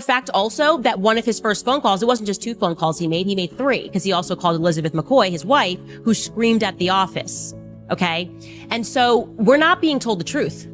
fact also that one of his first phone calls, it wasn't just 2 phone calls he made 3, because he also called Elizabeth McCoy, his wife, who screamed at the office. Okay? And so we're not being told the truth.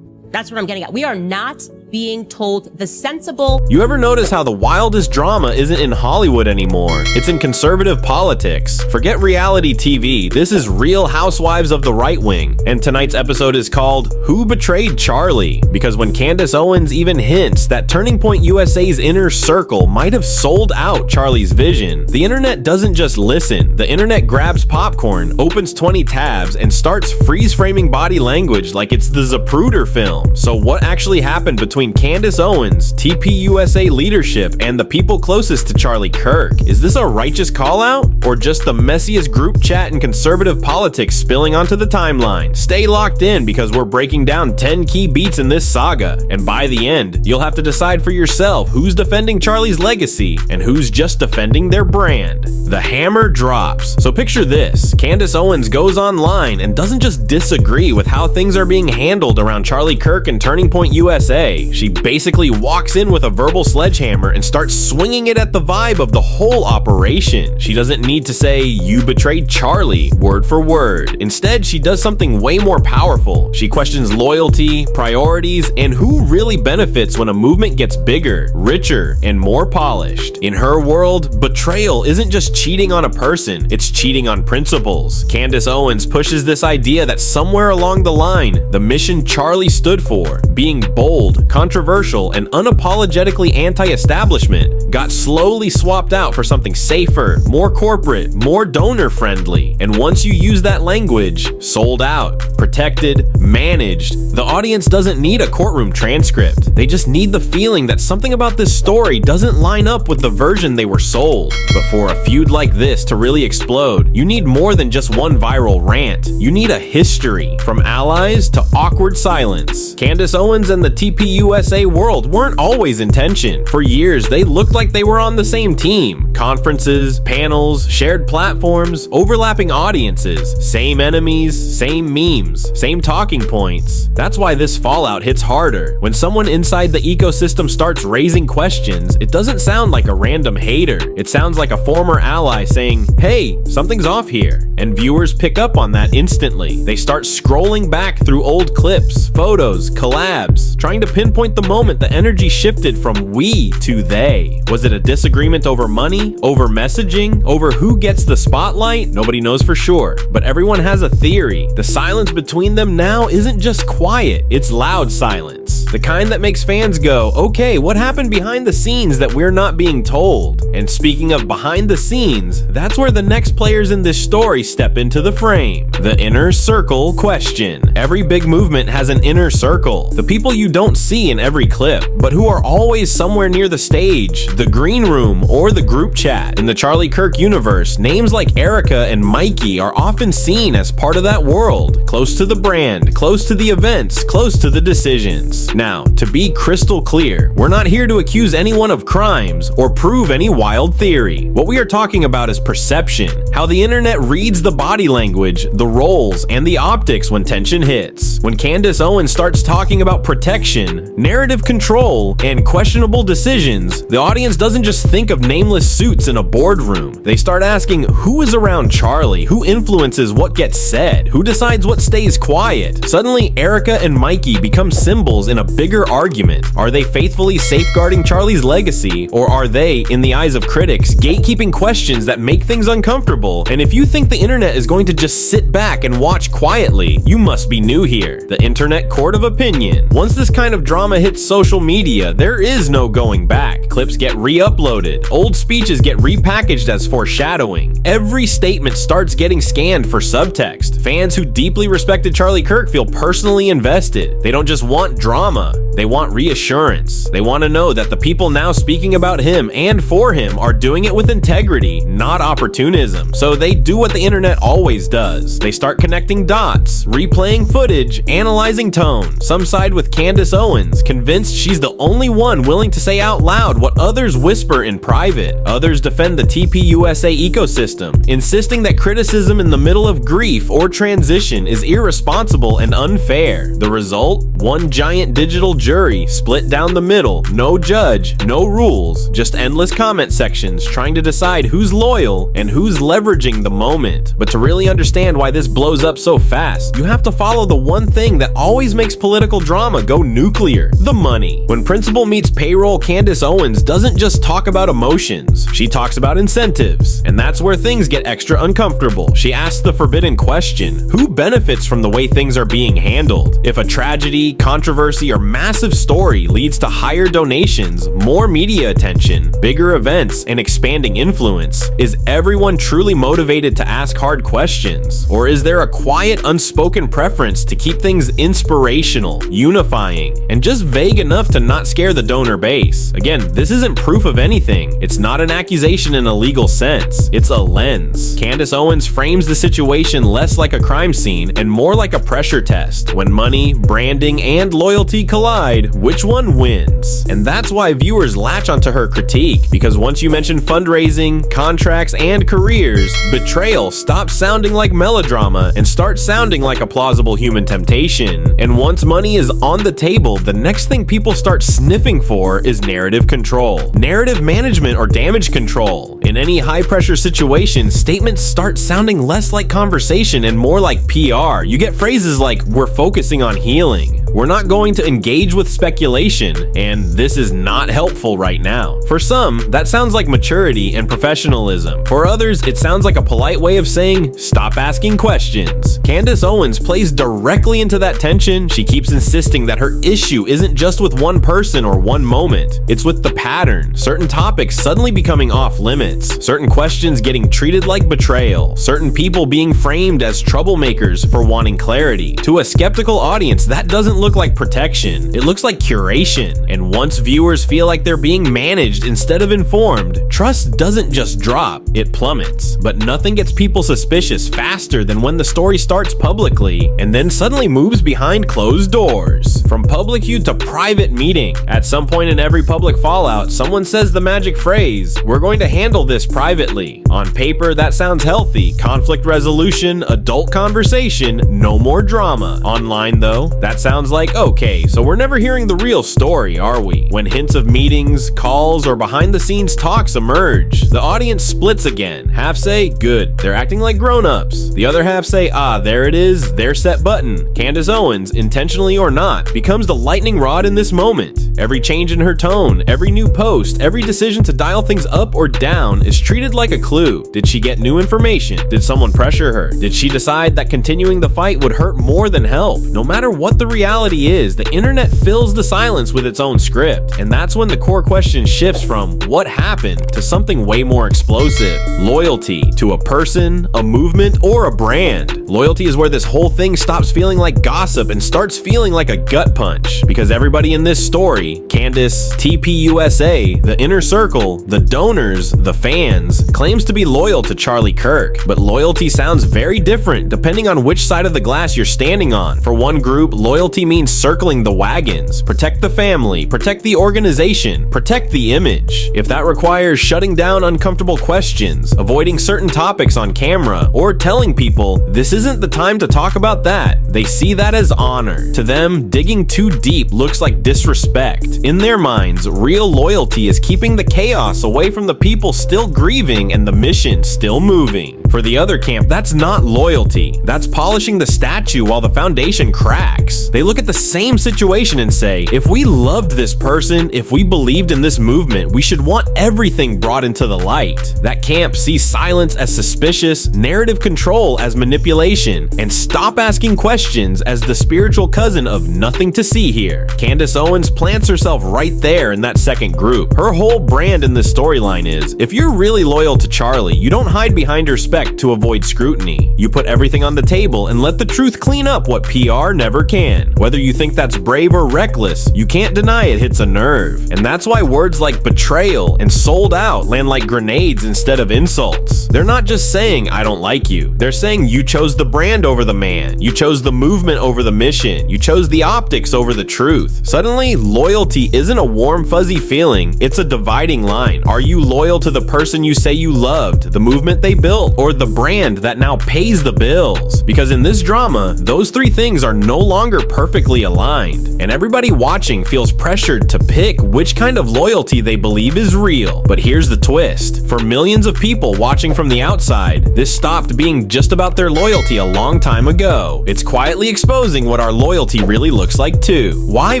That's what I'm getting at. We are not being told the sensible. You ever notice how the wildest drama isn't in Hollywood anymore? It's in conservative politics. Forget reality TV. This is Real Housewives of the Right Wing. And tonight's episode is called Who Betrayed Charlie? Because when Candace Owens even hints that Turning Point USA's inner circle might have sold out Charlie's vision, the internet doesn't just listen. The internet grabs popcorn, opens 20 tabs, and starts freeze-framing body language like it's the Zapruder film. So what actually happened between Candace Owens, TPUSA leadership, and the people closest to Charlie Kirk? Is this a righteous call-out, or just the messiest group chat in conservative politics spilling onto the timeline? Stay locked in, because we're breaking down 10 key beats in this saga, and by the end, you'll have to decide for yourself who's defending Charlie's legacy and who's just defending their brand. The hammer drops. So picture this: Candace Owens goes online and doesn't just disagree with how things are being handled around Charlie Kirk and Turning Point USA. She basically walks in with a verbal sledgehammer and starts swinging it at the vibe of the whole operation. She doesn't need to say, "You betrayed Charlie," word for word. Instead, she does something way more powerful. She questions loyalty, priorities, and who really benefits when a movement gets bigger, richer, and more polished. In her world, betrayal isn't just cheating on a person, it's cheating on principles. Candace Owens pushes this idea that somewhere along the line, the mission Charlie stood for, being bold, controversial, and unapologetically anti-establishment, got slowly swapped out for something safer, more corporate, more donor-friendly. And once you use that language, sold out, protected, managed, the audience doesn't need a courtroom transcript. They just need the feeling that something about this story doesn't line up with the version they were sold. But for a feud like this to really explode, you need more than just one viral rant. You need a history, from allies to awkward silence. Candace Owens and the TPUSA world weren't always in tension. For years, they looked like they were on the same team. Conferences, panels, shared platforms, overlapping audiences, same enemies, same memes, same talking points. That's why this fallout hits harder. When someone inside the ecosystem starts raising questions, it doesn't sound like a random hater. It sounds like a former ally saying, "Hey, something's off here." And viewers pick up on that instantly. They start scrolling back through old clips, photos, collabs, trying to pinpoint the moment the energy shifted from we to they. Was it a disagreement over money, over messaging, over who gets the spotlight? Nobody knows for sure, but everyone has a theory. The silence between them now isn't just quiet, it's loud silence. The kind that makes fans go, "Okay, what happened behind the scenes that we're not being told?" And speaking of behind the scenes, that's where the next players in this story step into the frame. The inner circle question. Every big movement has an inner circle. The people you don't see in every clip, but who are always somewhere near the stage, the green room, or the group chat. In the Charlie Kirk universe, names like Erika and Mikey are often seen as part of that world, close to the brand, close to the events, close to the decisions. Now, to be crystal clear, we're not here to accuse anyone of crimes or prove any wild theory. What we are talking about is perception, how the internet reads the body language, the roles, and the optics when tension hits. When Candace Owens starts talking about protection, narrative control, and questionable decisions, the audience doesn't just think of nameless suits in a boardroom. They start asking, who is around Charlie? Who influences what gets said? Who decides what stays quiet? Suddenly, Erika and Mikey become symbols in a bigger argument. Are they faithfully safeguarding Charlie's legacy, or are they, in the eyes of critics, gatekeeping questions that make things uncomfortable? And if you think the internet is going to just sit back and watch quietly, you must be new here. The internet court of opinion. Once this kind of drama hits social media, there is no going back. Clips get re-uploaded. Old speeches get repackaged as foreshadowing. Every statement starts getting scanned for subtext. Fans who deeply respected Charlie Kirk feel personally invested. They don't just want drama, they want reassurance. They want to know that the people now speaking about him and for him are doing it with integrity, not opportunism. So they do what the internet always does. They start connecting dots, replaying footage, analyzing tone. Some side with Candace Owens, convinced she's the only one willing to say out loud what others whisper in private. Others defend the TPUSA ecosystem, insisting that criticism in the middle of grief or transition is irresponsible and unfair. The result? One giant digital jury, split down the middle, no judge, no rules, just endless comment sections trying to decide who's loyal and who's leveraging the moment. But to really understand why this blows up so fast, you have to follow the one thing that always makes political drama go nuclear: the money. When Principal meets Payroll, Candace Owens doesn't just talk about emotions, she talks about incentives. And that's where things get extra uncomfortable. She asks the forbidden question: who benefits from the way things are being handled? If a tragedy, controversy, or massive story leads to higher donations, more media attention, bigger events, and expanding influence, is everyone truly motivated to ask hard questions? Or is there a quiet, unspoken preference to keep things inspirational, unifying, and just vague enough to not scare the donor base? Again, this isn't proof of anything. It's not an accusation in a legal sense. It's a lens. Candace Owens frames the situation less like a crime scene and more like a pressure test. When money, branding, and loyalty collide, which one wins? And that's why viewers latch onto her critique, because once you mention fundraising, contracts, and careers, Betrayal stops sounding like melodrama and starts sounding like a plausible human temptation. And once money is on the table, the next thing people start sniffing for is narrative control, narrative management, or damage control. In any high-pressure situation, statements start sounding less like conversation and more like PR. You get phrases like, "We're focusing on healing," "We're not going to engage with speculation," and "This is not helpful right now." For some, that sounds like maturity and professionalism. For others, it sounds like a polite way of saying, "Stop asking questions." Candace Owens plays directly into that tension. She keeps insisting that her issue isn't just with one person or one moment. It's with the pattern. Certain topics suddenly becoming off limits. Certain questions getting treated like betrayal. Certain people being framed as troublemakers for wanting clarity. To a skeptical audience, that doesn't look like protection. It looks like curation. And once viewers feel like they're being managed instead of informed, trust doesn't just drop, it plummets. But nothing gets people suspicious faster than when the story starts publicly and then suddenly moves behind closed doors. From public feud to private meeting, at some point in every public fallout, someone says the magic phrase, "We're going to handle this privately." On paper, that sounds healthy. Conflict resolution, adult conversation, no more drama. Online though, that sounds like, okay, so we're never hearing the real story, are we? When hints of meetings, calls, or behind the scenes talks emerge, the audience splits again. Half say, good, they're acting like grown-ups. The other half say, there it is, their set button. Candace Owens, intentionally or not, becomes the lightning rod in this moment. Every change in her tone, every new post, every decision to dial things up or down is treated like a clue. Did she get new information? Did someone pressure her? Did she decide that continuing the fight would hurt more than help? No matter what the reality is, the internet fills the silence with its own script. And that's when the core question shifts from what happened to something way more explosive. Loyalty to a person, a movement, or a brand. Loyalty is where this whole thing stops feeling like gossip and starts feeling like a gut punch. Because everybody in this story, Candace, TPUSA, the inner circle, the donors, the fans, claims to be loyal to Charlie Kirk. But loyalty sounds very different depending on which side of the glass you're standing on. For one group, loyalty means circling the wagons, protect the family, protect the organization, protect the image. If that requires shutting down uncomfortable questions, avoiding certain topics on camera, or telling people this isn't the time to talk about that, they see that as honor. To them, digging too deep looks like disrespect. In their minds, real loyalty is keeping the chaos away from the people still grieving and the mission still moving. For the other camp, that's not loyalty. That's polishing the statue while the foundation cracks. They look at the same situation and say, if we loved this person, if we believed in this movement, we should want everything brought into the light. That camp sees silence as suspicious, narrative control as manipulation, and stop asking questions as the spiritual cousin of nothing to see here. Candace Owens plants herself right there in that second group. Her whole brand in this storyline is, if you're really loyal to Charlie, you don't hide behind her spec respect to avoid scrutiny. You put everything on the table and let the truth clean up what PR never can. Whether you think that's brave or reckless, you can't deny it hits a nerve. And that's why words like betrayal and sold out land like grenades instead of insults. They're not just saying, I don't like you. They're saying you chose the brand over the man. You chose the movement over the mission. You chose the optics over the truth. Suddenly, loyalty isn't a warm, fuzzy feeling. It's a dividing line. Are you loyal to the person you say you loved, the movement they built, or the brand that now pays the bills? Because in this drama, those three things are no longer perfectly aligned, and everybody watching feels pressured to pick which kind of loyalty they believe is real. But here's the twist. For millions of people watching from the outside, this stopped being just about their loyalty a long time ago. It's quietly exposing what our loyalty really looks like too. Why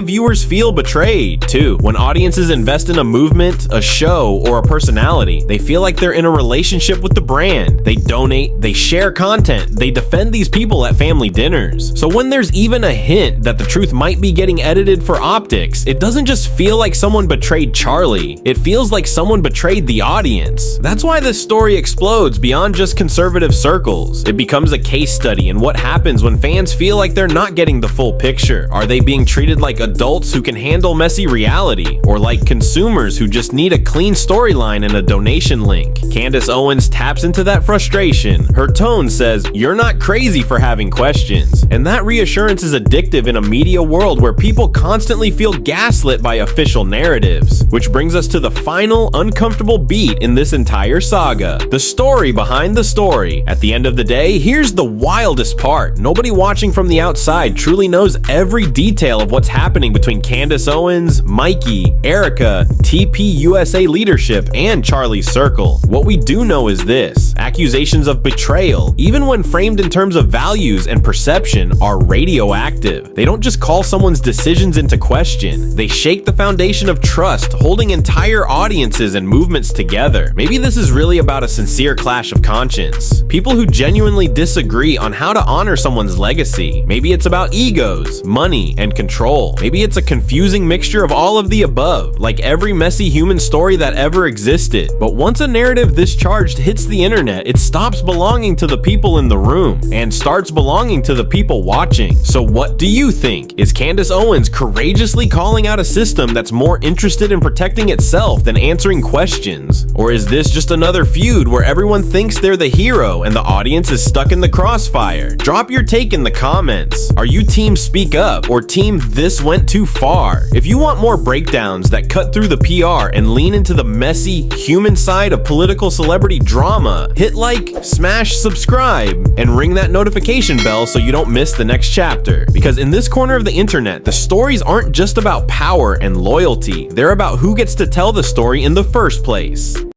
viewers feel betrayed too. When audiences invest in a movement, a show, or a personality, they feel like they're in a relationship with the brand. They donate, they share content, they defend these people at family dinners. So when there's even a hint that the truth might be getting edited for optics, it doesn't just feel like someone betrayed Charlie, it feels like someone betrayed the audience. That's why this story explodes beyond just conservative circles. It becomes a case study in what happens when fans feel like they're not getting the full picture. Are they being treated like adults who can handle messy reality, or like consumers who just need a clean storyline and a donation link? Candace Owens taps into that frustration. Her tone says, "You're not crazy for having questions." And that reassurance is addictive in a media world where people constantly feel gaslit by official narratives. Which brings us to the final uncomfortable beat in this entire saga. The story behind the story. At the end of the day, here's the wildest part. Nobody watching from the outside truly knows every detail of what's happening between Candace Owens, Mikey, Erika, TP USA leadership, and Charlie's circle. What we do know is this: accusations of betrayal, even when framed in terms of values and perception, are radioactive. They don't just call someone's decisions into question. They shake the foundation of trust, holding entire audiences and movements together. Maybe this is really about a sincere clash of conscience. People who genuinely disagree on how to honor someone's legacy. Maybe it's about egos, money, and control. Maybe it's a confusing mixture of all of the above, like every messy human story that ever existed. But once a narrative this charged hits the internet, it stops belonging to the people in the room and starts belonging to the people watching. So what do you think? Is Candace Owens courageously calling out a system that's more interested in protecting itself than answering questions? Or is this just another feud where everyone thinks they're the hero and the audience is stuck in the crossfire? Drop your take in the comments. Are you team speak up or team this went too far? If you want more breakdowns that cut through the PR and lean into the messy, human side of political celebrity drama, hit like, smash subscribe, and ring that notification bell so you don't miss the next chapter. Because in this corner of the internet, the stories aren't just about power and loyalty, they're about who gets to tell the story in the first place.